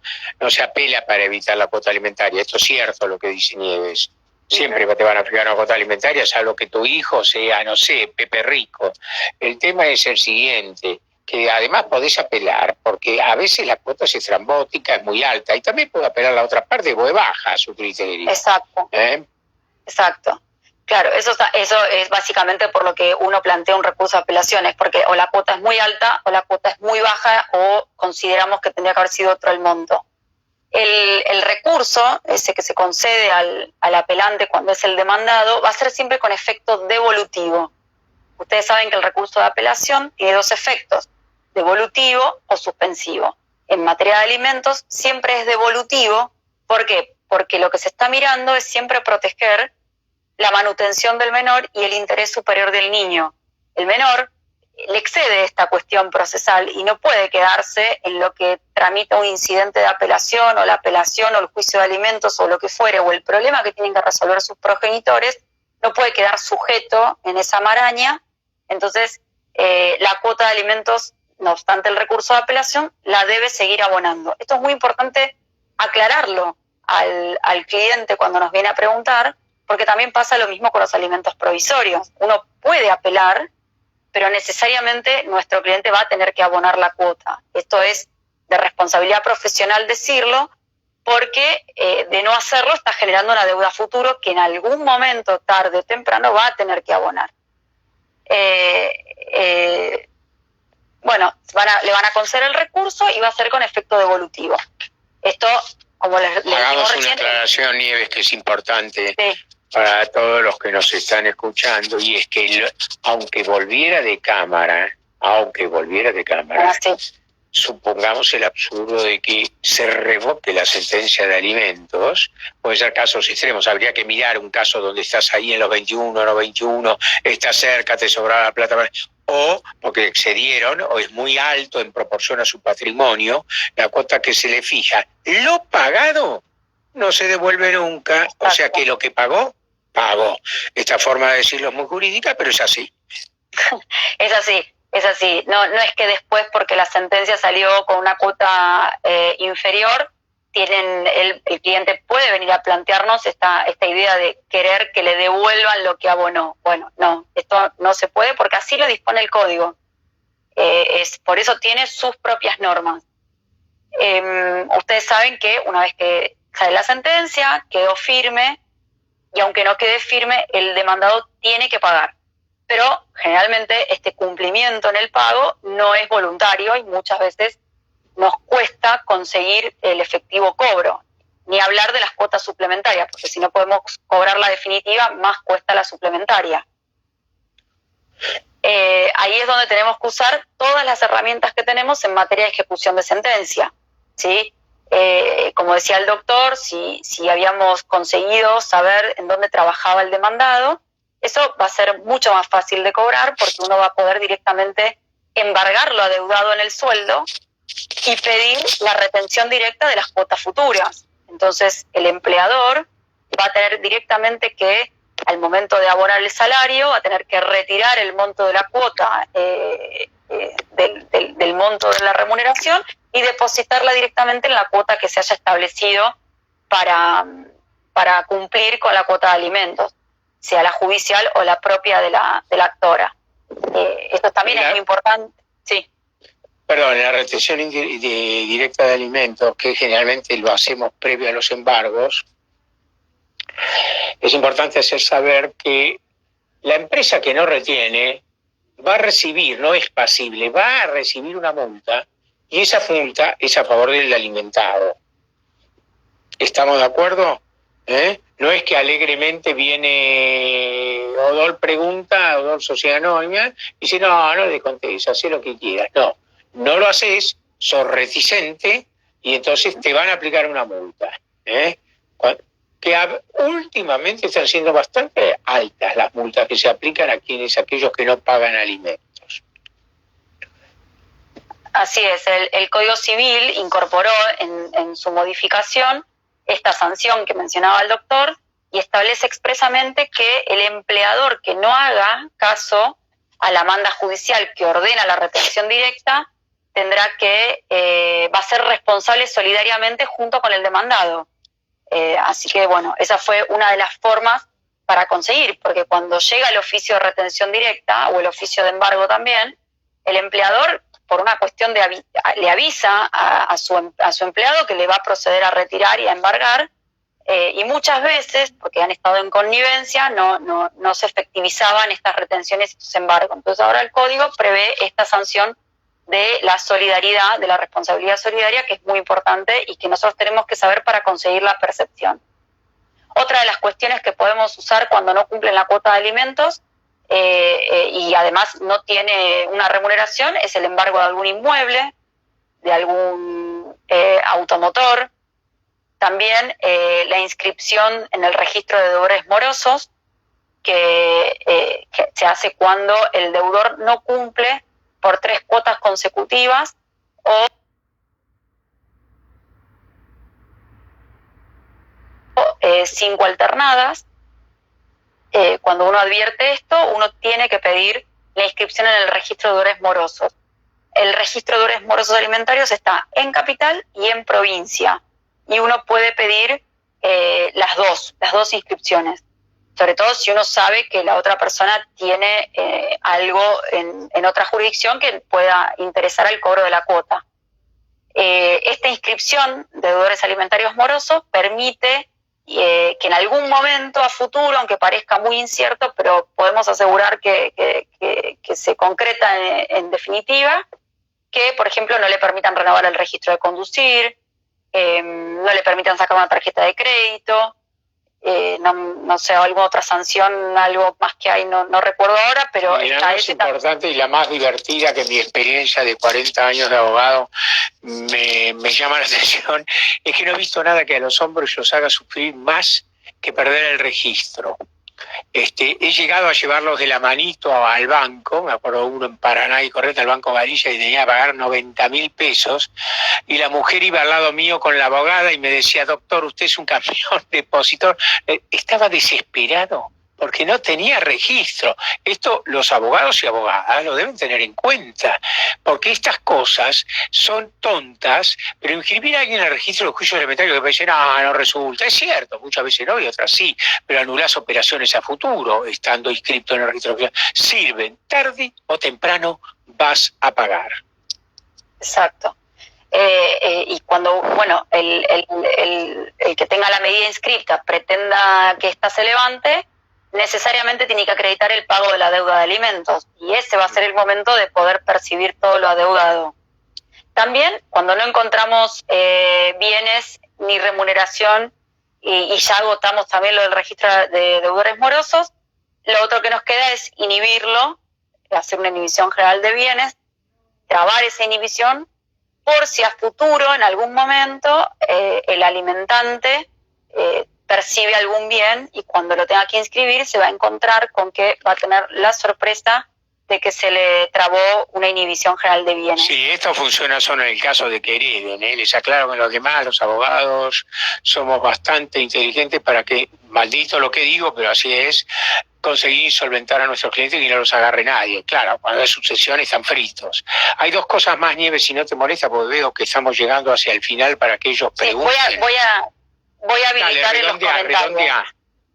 se apela para evitar la cuota alimentaria. Esto es cierto lo que dice Nieves. Siempre te van a aplicar una cuota alimentaria, salvo que tu hijo sea, no sé, Pepe Rico. El tema es el siguiente, que además podés apelar, porque a veces la cuota es estrambótica, es muy alta, y también puede apelar la otra parte, porque baja a su criterio. Exacto. Exacto. Claro, eso es básicamente por lo que uno plantea un recurso de apelaciones, porque o la cuota es muy alta, o la cuota es muy baja, o consideramos que tendría que haber sido otro el monto. El recurso, ese que se concede al apelante cuando es el demandado, va a ser siempre con efecto devolutivo. Ustedes saben que el recurso de apelación tiene dos efectos, devolutivo o suspensivo. En materia de alimentos siempre es devolutivo. ¿Por qué? Porque lo que se está mirando es siempre proteger la manutención del menor y el interés superior del niño. El menor le excede esta cuestión procesal y no puede quedarse en lo que tramita un incidente de apelación o la apelación o el juicio de alimentos o lo que fuere, o el problema que tienen que resolver sus progenitores, no puede quedar sujeto en esa maraña. Entonces, la cuota de alimentos, no obstante el recurso de apelación, la debe seguir abonando. Esto es muy importante aclararlo al cliente cuando nos viene a preguntar, porque también pasa lo mismo con los alimentos provisorios. Uno puede apelar, pero necesariamente nuestro cliente va a tener que abonar la cuota. Esto es de responsabilidad profesional decirlo, porque de no hacerlo está generando una deuda futuro que en algún momento, tarde o temprano, va a tener que abonar. Le van a conceder el recurso y va a ser con efecto devolutivo. Esto, como les hagamos una aclaración, Nieves, que es importante. Sí. Para todos los que nos están escuchando, y es que aunque volviera de cámara, sí, supongamos el absurdo de que se revoque la sentencia de alimentos, puede ser casos extremos, habría que mirar un caso donde estás ahí en los 21, no 21, estás cerca, te sobraba la plata, o porque excedieron, o es muy alto en proporción a su patrimonio, la cuota que se le fija. Lo pagado no se devuelve nunca, o sea que lo que pagó, Esta forma de decirlo es muy jurídica, pero es así. Es así. No es que después, porque la sentencia salió con una cuota inferior, el cliente puede venir a plantearnos esta idea de querer que le devuelvan lo que abonó. Bueno, no, esto no se puede porque así lo dispone el código. Por eso tiene sus propias normas. Ustedes saben que una vez que sale la sentencia, quedó firme, y aunque no quede firme, el demandado tiene que pagar. Pero generalmente este cumplimiento en el pago no es voluntario y muchas veces nos cuesta conseguir el efectivo cobro, ni hablar de las cuotas suplementarias, porque si no podemos cobrar la definitiva, más cuesta la suplementaria. Ahí es donde tenemos que usar todas las herramientas que tenemos en materia de ejecución de sentencia, ¿sí? Como decía el doctor, si habíamos conseguido saber en dónde trabajaba el demandado, eso va a ser mucho más fácil de cobrar porque uno va a poder directamente embargar lo adeudado en el sueldo y pedir la retención directa de las cuotas futuras. Entonces, el empleador va a tener directamente que, al momento de abonar el salario, va a tener que retirar el monto de la cuota del monto de la remuneración y depositarla directamente en la cuota que se haya establecido para cumplir con la cuota de alimentos. sea la judicial o la propia de la actora. Esto también es muy importante. Sí. Perdón, en la retención directa de alimentos, que generalmente lo hacemos previo a los embargos, es importante hacer saber que la empresa que no retiene va a recibir, no es pasible, va a recibir una multa, y esa multa es a favor del alimentado. ¿Estamos de acuerdo? No es que alegremente viene Odol pregunta, Odol Sociedad Anónima, y dice, no le contés, haz lo que quieras. No lo haces, sos reticente, y entonces te van a aplicar una multa. Que últimamente están siendo bastante altas las multas que se aplican a aquellos que no pagan alimentos. Así es, el Código Civil incorporó en su modificación esta sanción que mencionaba el doctor y establece expresamente que el empleador que no haga caso a la manda judicial que ordena la retención directa tendrá que, va a ser responsable solidariamente junto con el demandado. Así que bueno, esa fue una de las formas para conseguir, porque cuando llega el oficio de retención directa o el oficio de embargo también, el empleador por una cuestión le avisa a su empleado que le va a proceder a retirar y a embargar, y muchas veces, porque han estado en connivencia, no se efectivizaban estas retenciones y estos embargos. Entonces ahora el código prevé esta sanción de la solidaridad, de la responsabilidad solidaria, que es muy importante y que nosotros tenemos que saber para conseguir la percepción. Otra de las cuestiones que podemos usar cuando no cumplen la cuota de alimentos y además no tiene una remuneración es el embargo de algún inmueble, de algún automotor, también la inscripción en el registro de deudores morosos, que se hace cuando el deudor no cumple por 3 cuotas consecutivas o 5 alternadas. Cuando uno advierte esto, uno tiene que pedir la inscripción en el registro de deudores morosos. El registro de deudores morosos alimentarios está en capital y en provincia, y uno puede pedir las dos inscripciones, sobre todo si uno sabe que la otra persona tiene algo en otra jurisdicción que pueda interesar al cobro de la cuota. Esta inscripción de deudores alimentarios morosos permite que en algún momento a futuro, aunque parezca muy incierto, pero podemos asegurar que se concreta en definitiva, que por ejemplo no le permitan renovar el registro de conducir, no le permitan sacar una tarjeta de crédito, no sé, alguna otra sanción, algo más que hay, no recuerdo ahora, pero la más importante y la más divertida, que mi experiencia de 40 años de abogado me llama la atención, es que no he visto nada que a los hombres los haga sufrir más que perder el registro. He llegado a llevarlos de la manito al banco, me acuerdo uno en Paraná y corriente al Banco Varilla y tenía que pagar 90.000 pesos, y la mujer iba al lado mío con la abogada y me decía, doctor, usted es un campeón depositor. Estaba desesperado porque no tenía registro. Esto los abogados y abogadas lo deben tener en cuenta, porque estas cosas son tontas, pero inscribir a alguien en el registro de los juicios elementarios que parece, no resulta, es cierto, muchas veces no y otras sí, pero anulás operaciones a futuro estando inscrito en el registro, sirven, tarde o temprano vas a pagar. Exacto. Y cuando, bueno, el que tenga la medida inscrita pretenda que ésta se levante, necesariamente tiene que acreditar el pago de la deuda de alimentos, y ese va a ser el momento de poder percibir todo lo adeudado. También, cuando no encontramos bienes ni remuneración y ya agotamos también lo del registro de deudores morosos, lo otro que nos queda es inhibirlo, hacer una inhibición general de bienes, trabar esa inhibición, por si a futuro, en algún momento, el alimentante percibe algún bien y cuando lo tenga que inscribir se va a encontrar con que va a tener la sorpresa de que se le trabó una inhibición general de bienes. Sí, esto funciona solo en el caso de que hereden. Les aclaro que los demás, los abogados, somos bastante inteligentes para que, maldito lo que digo, pero así es, conseguir solventar a nuestros clientes y que no los agarre nadie. Claro, cuando hay sucesión están fritos. Hay 2 cosas más, Nieves, si no te molesta, porque veo que estamos llegando hacia el final para que ellos pregunten. Sí, voy a habilitar. Dale, en los comentarios.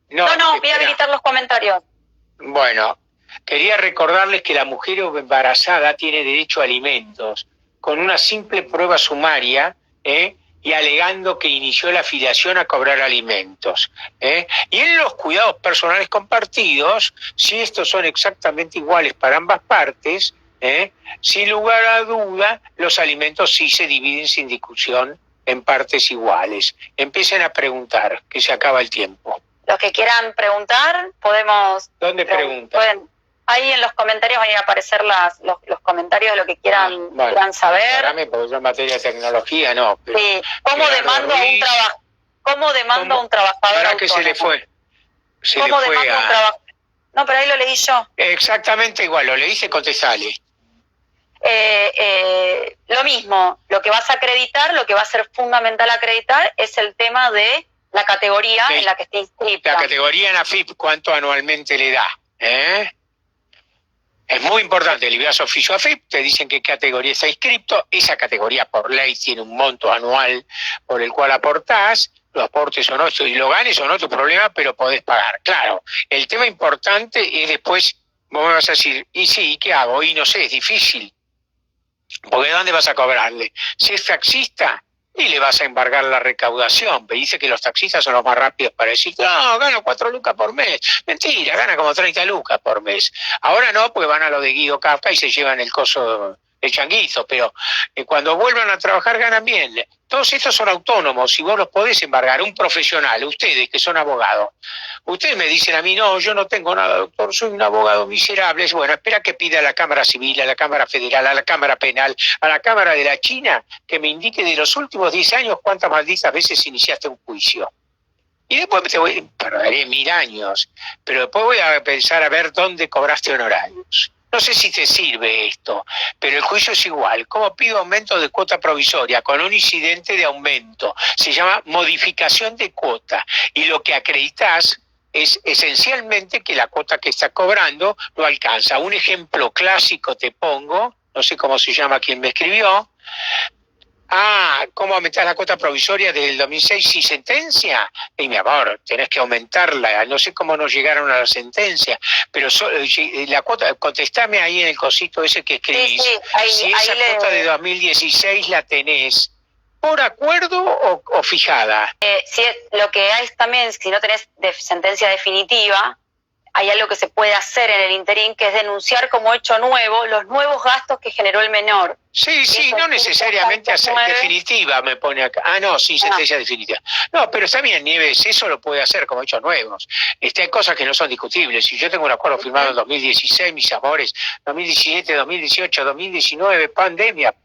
No, voy a espera. habilitar los comentarios. Bueno, quería recordarles que la mujer embarazada tiene derecho a alimentos con una simple prueba sumaria, y alegando que inició la afiliación a cobrar alimentos. Y en los cuidados personales compartidos, si estos son exactamente iguales para ambas partes, sin lugar a duda, los alimentos sí se dividen sin discusión en partes iguales. Empiecen a preguntar, que se acaba el tiempo. Los que quieran preguntar, podemos... ¿Dónde preguntan? Ahí en los comentarios van a aparecer los comentarios de lo que quieran, quieran saber. Espérame, porque yo en materia de tecnología no. Pero sí, ¿cómo demando a un trabajador? ¿Cómo demando a un trabajador? ¿Para qué se le fue? ¿Cómo demando a un trabajador? No, pero ahí lo leí yo. Exactamente igual, lo leíste, contestale. Lo mismo, lo que vas a acreditar, lo que va a ser fundamental acreditar es el tema de la categoría en la que esté inscrita. La categoría en AFIP, ¿cuánto anualmente le da? Es muy importante, el IBAS oficio AFIP, te dicen qué categoría está inscrito, esa categoría por ley tiene un monto anual por el cual aportás, lo aportes o no, y lo ganes o no, tu problema, pero podés pagar. Claro, el tema importante es después, vos me vas a decir, y sí, ¿qué hago? Y no sé, es difícil, porque ¿dónde vas a cobrarle? Si es taxista, y le vas a embargar la recaudación. Me dice que los taxistas son los más rápidos para decir, no, gano 4 lucas por mes. Mentira, gana como 30 lucas por mes. Ahora no, porque van a lo de Guido Kafka y se llevan el coso, el changuizo, pero cuando vuelvan a trabajar ganan bien. Todos estos son autónomos y vos los podés embargar. Un profesional, ustedes que son abogados. Ustedes me dicen a mí, no, yo no tengo nada, doctor, soy un abogado miserable. Bueno, espera que pida a la Cámara Civil, a la Cámara Federal, a la Cámara Penal, a la Cámara de la China, que me indique de los últimos 10 años cuántas malditas veces iniciaste un juicio. Y después perderé 1000 años, pero después voy a pensar a ver dónde cobraste honorarios. No sé si te sirve esto, pero el juicio es igual. ¿Cómo pido aumento de cuota provisoria con un incidente de aumento? Se llama modificación de cuota. Y lo que acreditas es esencialmente que la cuota que está cobrando no alcanza. Un ejemplo clásico te pongo, no sé cómo se llama quien me escribió. ¿Cómo aumentar la cuota provisoria del 2006 sin sentencia? Y mi amor, tenés que aumentarla. No sé cómo no llegaron a la sentencia, pero la cuota, contestame ahí en el cosito ese que escribís. Sí, si esa cuota de 2016 la tenés por acuerdo o fijada. Si lo que hay también, si no tenés sentencia definitiva, hay algo que se puede hacer en el interín, que es denunciar como hecho nuevo los nuevos gastos que generó el menor. Sí, no necesariamente hacer definitiva, me pone acá. No, sin sentencia definitiva. No, pero está bien, Nieves, eso lo puede hacer como hechos nuevos. Hay cosas que no son discutibles. Si yo tengo un acuerdo firmado en 2016, mis amores, 2017, 2018, 2019, pandemia.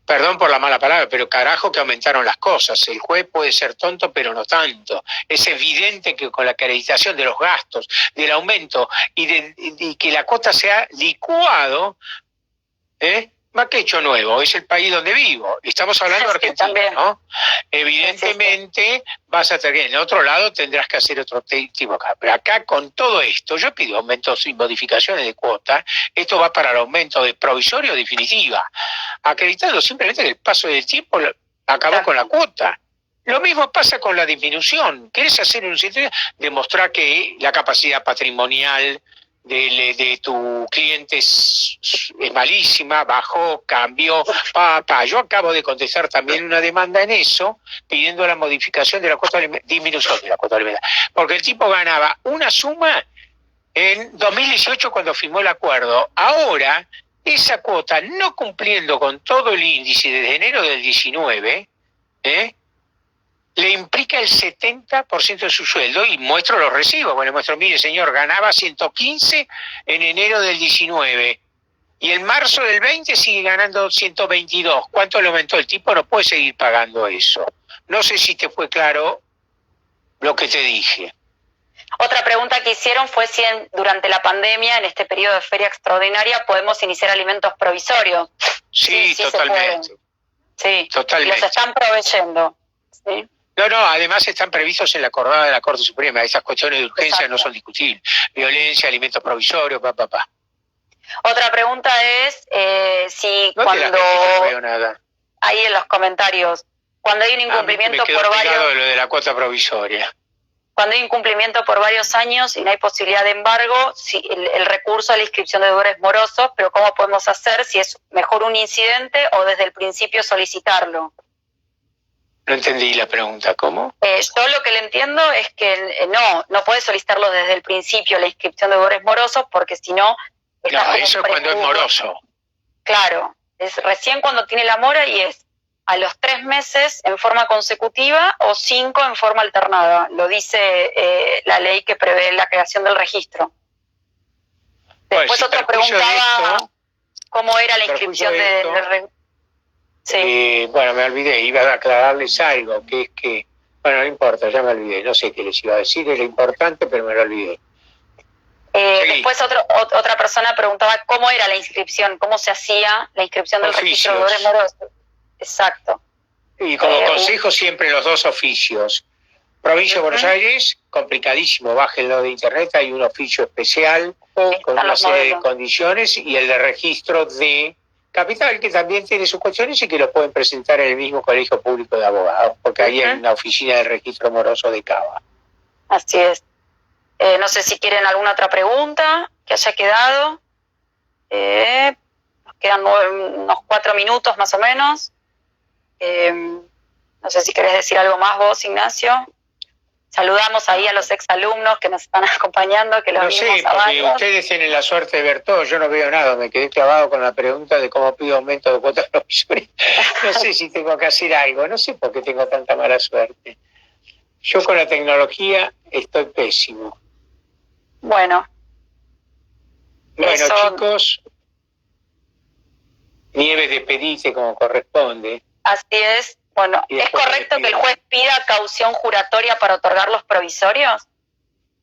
Perdón por la mala palabra, pero carajo que aumentaron las cosas. El juez puede ser tonto, pero no tanto. Es evidente que con la acreditación de los gastos, del aumento y que la cuota sea licuado, más que hecho nuevo, es el país donde vivo. Estamos hablando de Argentina, ¿no? Evidentemente vas a tener, en otro lado tendrás que hacer otro tipo acá. Pero acá con todo esto, yo pido aumentos y modificaciones de cuota, esto va para el aumento de provisorio o definitiva, acreditando simplemente que el paso del tiempo acabó con la cuota. Lo mismo pasa con la disminución. ¿Querés hacer un sitio? Demostrar que la capacidad patrimonial de tu cliente es malísima, bajó, cambió, Yo acabo de contestar también una demanda en eso, pidiendo la modificación de la cuota disminución de la cuota alimentaria, porque el tipo ganaba una suma en 2018 cuando firmó el acuerdo. Ahora, esa cuota, no cumpliendo con todo el índice desde enero del 19, le implica el 70% de su sueldo y muestro los recibos. Bueno, muestro, mire señor, ganaba 115 en enero del 19 y en marzo del 20 sigue ganando 122. ¿Cuánto le aumentó? El tipo no puede seguir pagando eso. No sé si te fue claro lo que te dije. Otra pregunta que hicieron fue si durante la pandemia, en este periodo de feria extraordinaria, podemos iniciar alimentos provisorios. Sí, totalmente. Sí, totalmente. Los están proveyendo. ¿Sí? No, además están previstos en la acordada de la Corte Suprema. Esas cuestiones de urgencia no son discutibles. Violencia, alimentos provisorios, Otra pregunta es si no cuando... No veo nada. Ahí en los comentarios, cuando hay un incumplimiento me quedó por varios... lo de la cuota provisoria. Cuando hay incumplimiento por varios años y no hay posibilidad de embargo, si el recurso a la inscripción de deudores morosos, pero ¿cómo podemos hacer si es mejor un incidente o desde el principio solicitarlo? No entendí la pregunta, ¿cómo? Yo lo que le entiendo es que no puede solicitarlo desde el principio la inscripción de deudores morosos porque si no... No, eso es cuando es moroso. Claro, es recién cuando tiene la mora y es a los 3 meses en forma consecutiva o 5 en forma alternada. Lo dice la ley que prevé la creación del registro. Después otro preguntaba cómo era la inscripción del sí. Bueno, me olvidé, iba a aclararles algo, que es que, bueno, no importa, ya me olvidé, no sé qué les iba a decir, era importante, pero me lo olvidé. Después otra persona preguntaba cómo era la inscripción, cómo se hacía la inscripción del registro de deudores morosos. Exacto. Y como consejo siempre los 2 oficios. Provincia de Buenos Aires, complicadísimo, bájenlo de internet, hay un oficio especial con una serie de condiciones y el de registro de Capital, que también tiene sus cuestiones y que lo pueden presentar en el mismo Colegio Público de Abogados, porque ahí hay una oficina de registro moroso de Cava. Así es. No sé si quieren alguna otra pregunta que haya quedado. Nos quedan unos 4 minutos más o menos. No sé si querés decir algo más vos, Ignacio. Saludamos ahí a los exalumnos que nos están acompañando, que los no sé, porque ustedes tienen la suerte de ver todo, yo no veo nada, me quedé clavado con la pregunta de cómo pido aumento de cuotas provisorias. No sé si tengo que hacer algo, no sé por qué tengo tanta mala suerte. Yo con la tecnología estoy pésimo. Bueno, chicos, Nieve, despedite como corresponde. Así es. Bueno, ¿es correcto que el juez pida caución juratoria para otorgar los provisorios?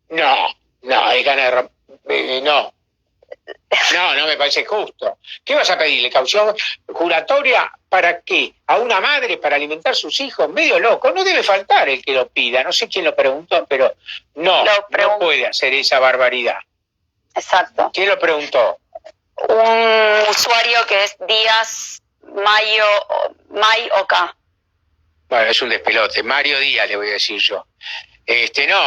No, es ganar. No me parece justo. ¿Qué vas a pedirle? ¿Caución juratoria para qué? ¿A una madre para alimentar sus hijos? Medio loco. No debe faltar el que lo pida. No sé quién lo preguntó, pero no puede hacer esa barbaridad. Exacto. ¿Quién lo preguntó? Un usuario que es Díaz May OK. Bueno, es un despelote. Mario Díaz, le voy a decir yo.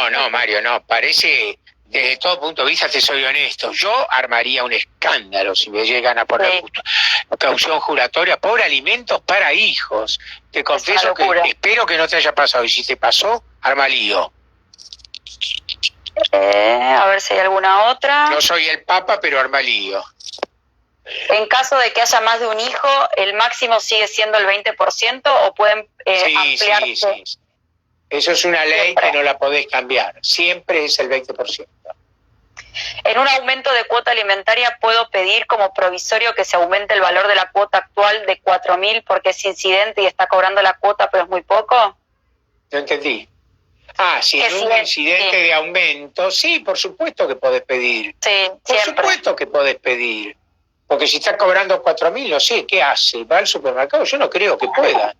No, Mario, no. Parece, desde todo punto de vista, te soy honesto. Yo armaría un escándalo si me llegan a poner caución juratoria por alimentos para hijos. Te confieso que espero que no te haya pasado. Y si te pasó, arma lío. A ver si hay alguna otra. No soy el Papa, pero arma lío. En caso de que haya más de un hijo, ¿el máximo sigue siendo el 20% o pueden ampliarse? Sí. Eso es una ley que no la podés cambiar. Siempre es el 20%. En un aumento de cuota alimentaria, ¿puedo pedir como provisorio que se aumente el valor de la cuota actual de 4.000 porque es incidente y está cobrando la cuota, pero es muy poco? No entendí. Si es un incidente de aumento, sí, por supuesto que podés pedir. Sí, por supuesto que podés pedir. Porque si está cobrando 4.000, no sé, ¿qué hace? ¿Va al supermercado? Yo no creo que pueda.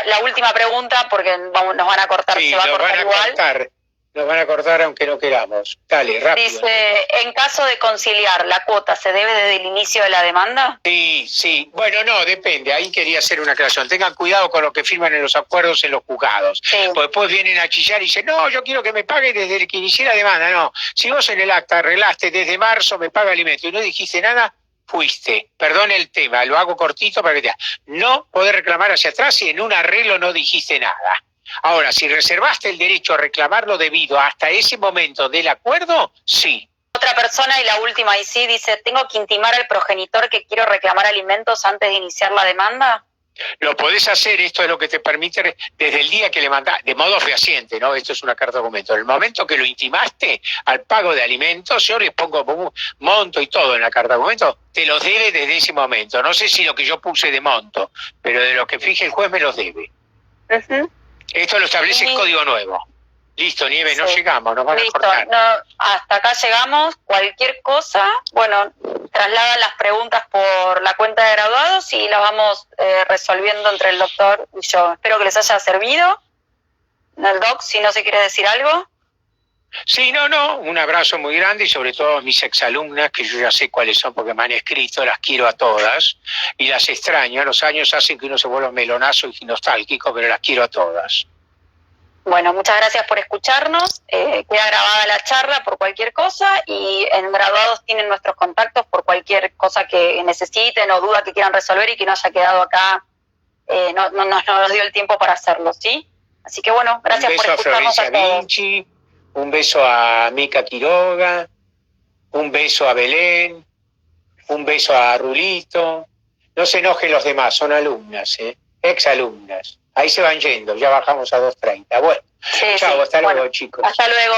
La última pregunta, porque nos van a cortar, se va a cortar igual. Nos van a cortar aunque no queramos. Dale, rápido. Dice, en caso de conciliar, ¿la cuota se debe desde el inicio de la demanda? Sí. Bueno, no, depende. Ahí quería hacer una aclaración. Tengan cuidado con lo que firman en los acuerdos en los juzgados. Sí. Porque después vienen a chillar y dicen, no, yo quiero que me pague desde el que inicié la demanda. No, si vos en el acta arreglaste desde marzo me paga alimento y no dijiste nada, fuiste. Perdón el tema, lo hago cortito para que te... No podés reclamar hacia atrás si en un arreglo no dijiste nada. Ahora, si reservaste el derecho a reclamarlo debido hasta ese momento del acuerdo, sí. Otra persona, y la última ahí sí, dice, ¿tengo que intimar al progenitor que quiero reclamar alimentos antes de iniciar la demanda? Lo podés hacer, esto es lo que te permite desde el día que le mandás, de modo fehaciente, ¿no? Esto es una carta de documento. En el momento que lo intimaste al pago de alimentos, yo les pongo un monto y todo en la carta de documento, te los debe desde ese momento. No sé si lo que yo puse de monto, pero de lo que fije el juez me los debe. Esto lo establece el Código Nuevo. Listo, Nieve, no llegamos, nos van a cortar. Hasta acá llegamos. Cualquier cosa, bueno, trasladan las preguntas por la cuenta de graduados y las vamos resolviendo entre el doctor y yo. Espero que les haya servido. El doc, si no se quiere decir algo. Sí, un abrazo muy grande y sobre todo a mis exalumnas, que yo ya sé cuáles son porque me han escrito, las quiero a todas y las extraño. Los años hacen que uno se vuelva melonazo y nostálgico, pero las quiero a todas. Bueno, muchas gracias por escucharnos. Queda grabada la charla por cualquier cosa y en Graduados tienen nuestros contactos por cualquier cosa que necesiten o duda que quieran resolver y que no haya quedado acá, no nos dio el tiempo para hacerlo, ¿sí? Así que bueno, gracias por escucharnos. Un beso a Florencia Vinci, un beso a Mica Quiroga, un beso a Belén, un beso a Rulito. No se enojen los demás, son alumnas, exalumnas. Ahí se van yendo, ya bajamos a 2:30. Bueno, sí, chao, sí. hasta luego, chicos. Hasta luego.